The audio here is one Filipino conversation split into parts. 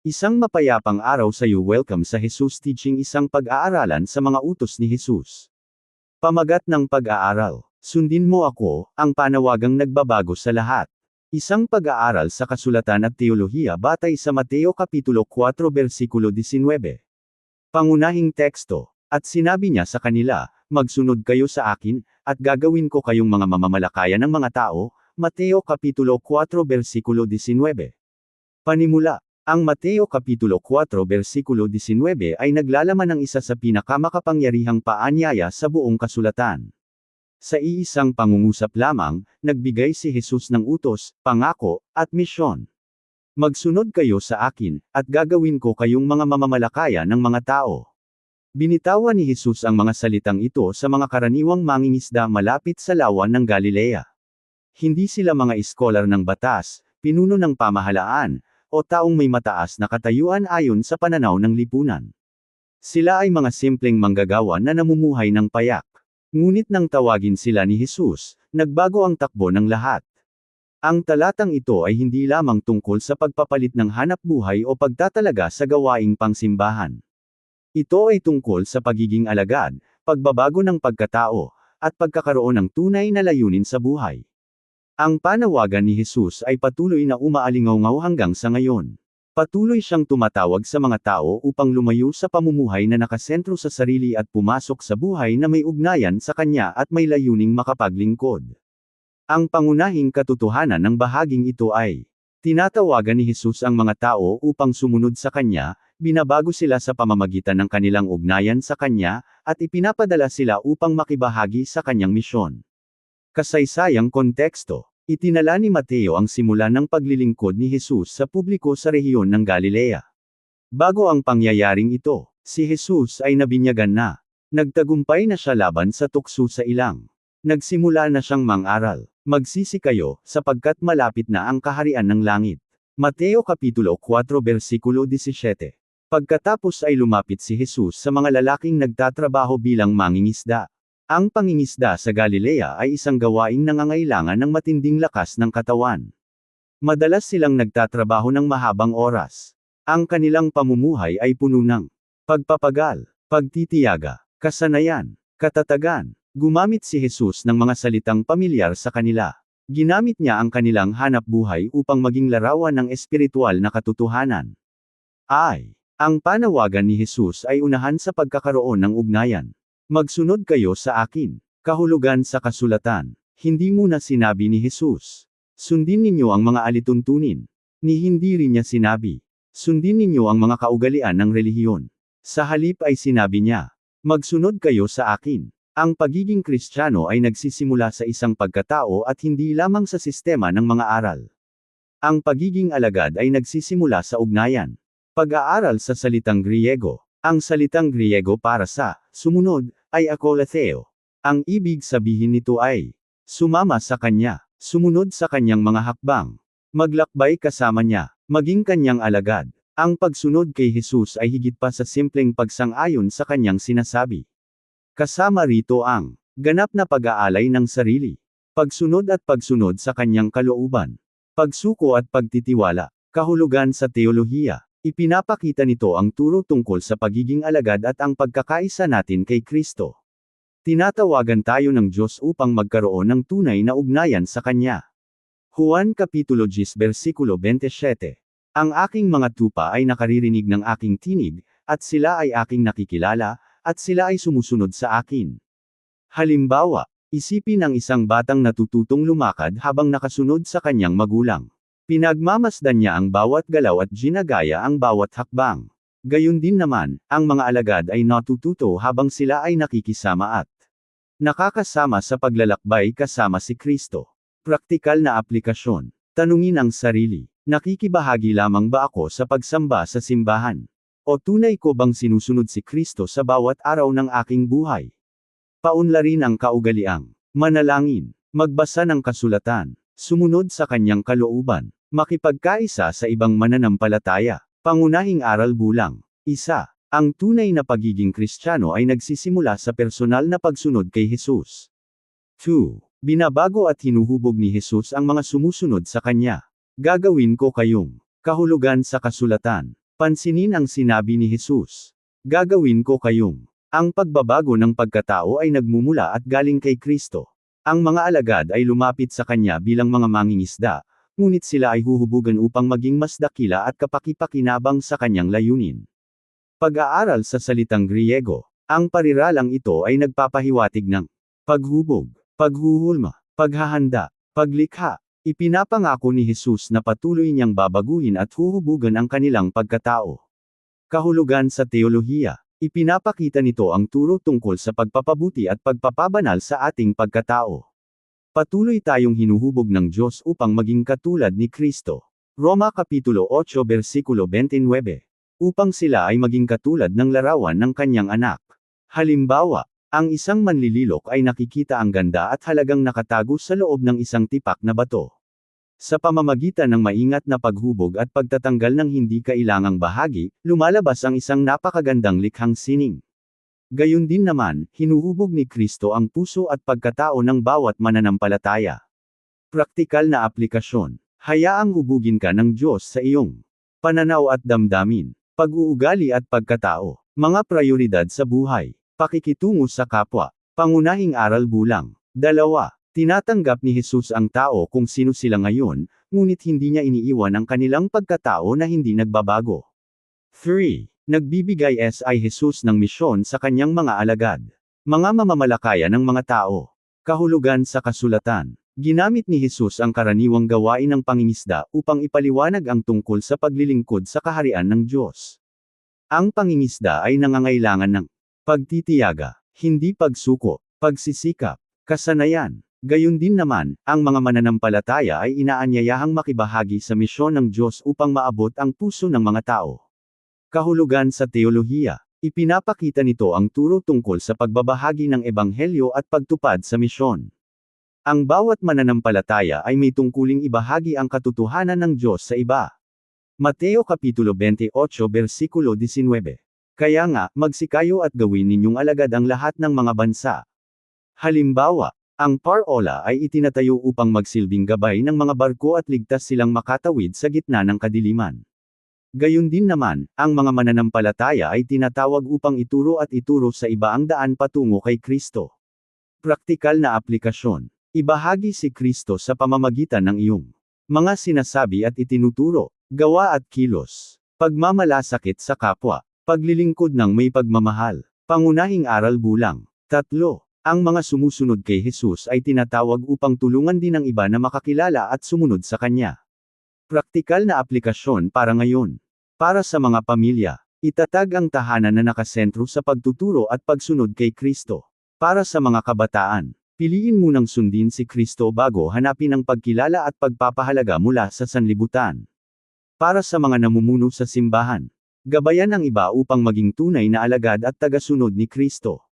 Isang mapayapang araw sa iyo. Welcome sa Jesus Teaching, isang pag-aaralan sa mga utos ni Jesus. Pamagat ng pag-aaral. Sundin mo ako, ang panawagang nagbabago sa lahat. Isang pag-aaral sa kasulatan at teolohiya batay sa Mateo Kapitulo 4 versikulo 19. Pangunahing teksto. At sinabi niya sa kanila, magsunod kayo sa akin, at gagawin ko kayong mga mamamalakaya ng mga tao. Mateo Kapitulo 4 versikulo 19. Panimula. Ang Mateo Kapitulo 4 versikulo 19 ay naglalaman ng isa sa pinakamakapangyarihang paanyaya sa buong kasulatan. Sa iisang pangungusap lamang, nagbigay si Jesus ng utos, pangako, at misyon. Magsunod kayo sa akin, at gagawin ko kayong mga mamamalakaya ng mga tao. Binitawan ni Jesus ang mga salitang ito sa mga karaniwang mangingisda malapit sa lawa ng Galilea. Hindi sila mga iskolar ng batas, pinuno ng pamahalaan, o taong may mataas na katayuan ayon sa pananaw ng lipunan. Sila ay mga simpleng manggagawa na namumuhay ng payak. Ngunit nang tawagin sila ni Jesus, nagbago ang takbo ng lahat. Ang talatang ito ay hindi lamang tungkol sa pagpapalit ng hanapbuhay o pagtatalaga sa gawaing pangsimbahan. Ito ay tungkol sa pagiging alagad, pagbabago ng pagkatao, at pagkakaroon ng tunay na layunin sa buhay. Ang panawagan ni Jesus ay patuloy na umaalingaw hanggang sa ngayon. Patuloy siyang tumatawag sa mga tao upang lumayo sa pamumuhay na nakasentro sa sarili at pumasok sa buhay na may ugnayan sa Kanya at may layuning makapaglingkod. Ang pangunahing katotohanan ng bahaging ito ay, tinatawagan ni Jesus ang mga tao upang sumunod sa Kanya, binabago sila sa pamamagitan ng kanilang ugnayan sa Kanya, at ipinapadala sila upang makibahagi sa Kanyang misyon. Kasaysayang konteksto. Itinala ni Mateo ang simula ng paglilingkod ni Jesus sa publiko sa rehiyon ng Galilea. Bago ang pangyayaring ito, si Jesus ay nabinyagan na. Nagtagumpay na siya laban sa tukso sa ilang. Nagsimula na siyang mang-aral. Magsisi kayo, sapagkat malapit na ang kaharian ng langit. Mateo Kapitulo 4 versikulo 17. Pagkatapos ay lumapit si Jesus sa mga lalaking nagtatrabaho bilang mangingisda. Ang pangingisda sa Galilea ay isang gawaing nangangailangan ng matinding lakas ng katawan. Madalas silang nagtatrabaho ng mahabang oras. Ang kanilang pamumuhay ay puno ng pagpapagal, pagtitiyaga, kasanayan, katatagan. Gumamit si Jesus ng mga salitang pamilyar sa kanila. Ginamit niya ang kanilang hanapbuhay upang maging larawan ng espiritual na katotohanan. Ang panawagan ni Jesus ay unahan sa pagkakaroon ng ugnayan. Magsunod kayo sa akin. Kahulugan sa kasulatan. Hindi muna sinabi ni Jesus, sundin ninyo ang mga alituntunin. Hindi rin niya sinabi, sundin ninyo ang mga kaugalian ng relihiyon. Sa halip ay sinabi niya, magsunod kayo sa akin. Ang pagiging Kristiyano ay nagsisimula sa isang pagkatao at hindi lamang sa sistema ng mga aral. Ang pagiging alagad ay nagsisimula sa ugnayan. Pag-aaral sa salitang Griego. Ang salitang Griego para sa sumunod ay akolatheo. Ang ibig sabihin nito ay sumama sa kanya, sumunod sa kanyang mga hakbang, maglakbay kasama niya, maging kanyang alagad. Ang pagsunod kay Jesus ay higit pa sa simpleng pagsang-ayon sa kanyang sinasabi. Kasama rito ang ganap na pag-aalay ng sarili, pagsunod at pagsunod sa kanyang kalooban, pagsuko at pagtitiwala. Kahulugan sa teolohiya. Ipinapakita nito ang turo tungkol sa pagiging alagad at ang pagkakaisa natin kay Kristo. Tinatawagan tayo ng Diyos upang magkaroon ng tunay na ugnayan sa Kanya. Juan Kapitulo 10 versikulo 27. Ang aking mga tupa ay nakaririnig ng aking tinig, at sila ay aking nakikilala, at sila ay sumusunod sa akin. Halimbawa, isipin ang isang batang natututong lumakad habang nakasunod sa kanyang magulang. Pinagmamasdan niya ang bawat galaw at ginagaya ang bawat hakbang. Gayun din naman, ang mga alagad ay natututo habang sila ay nakikisama at nakakasama sa paglalakbay kasama si Kristo. Praktikal na aplikasyon. Tanungin ang sarili, nakikibahagi lamang ba ako sa pagsamba sa simbahan? O tunay ko bang sinusunod si Kristo sa bawat araw ng aking buhay? Paunlarin ang kaugaliang manalangin, magbasa ng kasulatan, sumunod sa kanyang kalooban, makipagkaisa sa ibang mananampalataya. Pangunahing aral bulang. 1. Ang tunay na pagiging Kristiyano ay nagsisimula sa personal na pagsunod kay Jesus. 2. Binabago at hinuhubog ni Jesus ang mga sumusunod sa kanya. Gagawin ko kayong kahulugan sa kasulatan. Pansinin ang sinabi ni Jesus. Gagawin ko kayong. Ang pagbabago ng pagkatao ay nagmumula at galing kay Kristo. Ang mga alagad ay lumapit sa kanya bilang mga mangingisda, ngunit sila ay huhubugan upang maging mas dakila at kapaki-pakinabang sa kanyang layunin. Pag-aaral sa salitang Griego. Ang pariralang ito ay nagpapahiwatig ng paghubog, paghuhulma, paghahanda, paglikha. Ipinapangako ni Jesus na patuloy niyang babaguhin at huhubugan ang kanilang pagkatao. Kahulugan sa teolohiya. Ipinapakita nito ang turo tungkol sa pagpapabuti at pagpapabanal sa ating pagkatao. Patuloy tayong hinuhubog ng Diyos upang maging katulad ni Kristo. Roma Kapitulo 8 versikulo 29. Upang sila ay maging katulad ng larawan ng kanyang anak. Halimbawa, ang isang manlililok ay nakikita ang ganda at halagang nakatago sa loob ng isang tipak na bato. Sa pamamagitan ng maingat na paghubog at pagtatanggal ng hindi kailangang bahagi, lumalabas ang isang napakagandang likhang sining. Gayon din naman, hinuhubog ni Kristo ang puso at pagkatao ng bawat mananampalataya. Praktikal na aplikasyon. Hayaang hubugin ka ng Diyos sa iyong pananaw at damdamin, pag-uugali at pagkatao, mga prioridad sa buhay, pakikitungo sa kapwa, pangunahing aral bulang. 2. Tinatanggap ni Jesus ang tao kung sino sila ngayon, ngunit hindi niya iniiwan ang kanilang pagkatao na hindi nagbabago. 3. Nagbibigay si Jesus ng misyon sa kanyang mga alagad. Mga mamamalakaya ng mga tao. Kahulugan sa kasulatan. Ginamit ni Jesus ang karaniwang gawain ng pangingisda upang ipaliwanag ang tungkol sa paglilingkod sa kaharian ng Diyos. Ang pangingisda ay nangangailangan ng pagtitiyaga, hindi pagsuko, pagsisikap, kasanayan. Gayon din naman, ang mga mananampalataya ay inaanyayahang makibahagi sa misyon ng Diyos upang maabot ang puso ng mga tao. Kahulugan sa teolohiya. Ipinapakita nito ang turo tungkol sa pagbabahagi ng ebanghelyo at pagtupad sa misyon. Ang bawat mananampalataya ay may tungkuling ibahagi ang katotohanan ng Diyos sa iba. Mateo Kapitulo 28 versikulo 19. Kaya nga, magsikayo at gawin ninyong alagad ang lahat ng mga bansa. Halimbawa, ang parola ay itinatayo upang magsilbing gabay ng mga barko at ligtas silang makatawid sa gitna ng kadiliman. Gayon din naman, ang mga mananampalataya ay tinatawag upang ituro sa iba ang daan patungo kay Kristo. Praktikal na aplikasyon. Ibahagi si Kristo sa pamamagitan ng iyong mga sinasabi at itinuturo, gawa at kilos, pagmamalasakit sa kapwa, paglilingkod ng may pagmamahal, pangunahing aral bulang. 3. Ang mga sumusunod kay Jesus ay tinatawag upang tulungan din ang iba na makakilala at sumunod sa Kanya. Praktikal na aplikasyon para ngayon. Para sa mga pamilya, itatag ang tahanan na nakasentro sa pagtuturo at pagsunod kay Kristo. Para sa mga kabataan, piliin munang sundin si Kristo bago hanapin ang pagkilala at pagpapahalaga mula sa sanlibutan. Para sa mga namumuno sa simbahan, gabayan ang iba upang maging tunay na alagad at tagasunod ni Kristo.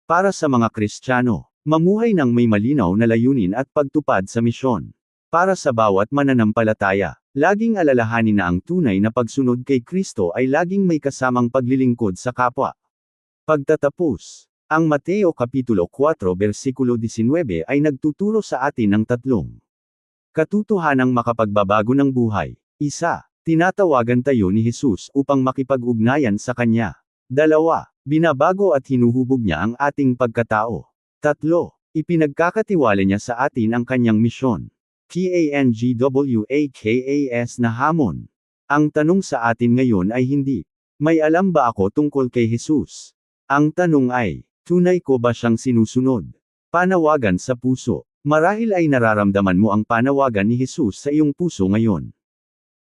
Para sa mga Kristiyano, mamuhay ng may malinaw na layunin at pagtupad sa misyon. Para sa bawat mananampalataya, laging alalahanin na ang tunay na pagsunod kay Kristo ay laging may kasamang paglilingkod sa kapwa. Pagtatapos, ang Mateo Kapitulo 4 versikulo 19 ay nagtuturo sa atin ng tatlong katotohanang makapagbabago ng buhay. 1. Tinatawagan tayo ni Jesus upang makipag-ugnayan sa Kanya. 2. Binabago at hinuhubog niya ang ating pagkatao. 3. Ipinagkakatiwala niya sa atin ang kanyang misyon. PANGWAKAS na hamon. Ang tanong sa atin ngayon ay hindi, may alam ba ako tungkol kay Jesus? Ang tanong ay, tunay ko ba siyang sinusunod? Panawagan sa puso. Marahil ay nararamdaman mo ang panawagan ni Jesus sa iyong puso ngayon.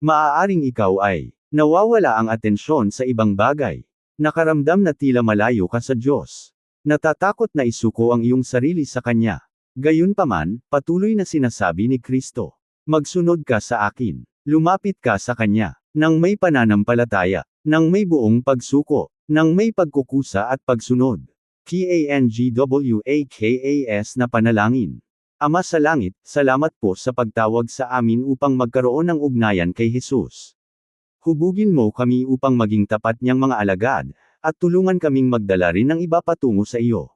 Maaaring ikaw ay nawawala ang atensyon sa ibang bagay. Nakaramdam na tila malayo ka sa Diyos. Natatakot na isuko ang iyong sarili sa Kanya. Gayunpaman, patuloy na sinasabi ni Kristo, magsunod ka sa akin. Lumapit ka sa Kanya, nang may pananampalataya, nang may buong pagsuko, nang may pagkukusa at pagsunod. PANGWAKAS na panalangin. Ama sa langit, salamat po sa pagtawag sa amin upang magkaroon ng ugnayan kay Jesus. Hubugin mo kami upang maging tapat niyang mga alagad, at tulungan kaming magdala rin ng iba patungo sa iyo.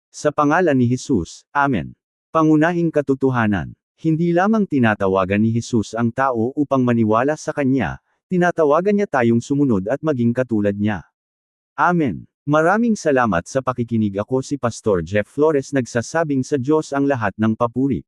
Sa pangalan ni Jesus, Amen. Pangunahing katotohanan. Hindi lamang tinatawagan ni Jesus ang tao upang maniwala sa Kanya, Tinatawagan niya tayong sumunod at maging katulad niya. Amen. Maraming salamat sa pakikinig. Ako si Pastor Jeff Flores, nagsasabing sa Diyos ang lahat ng papuri.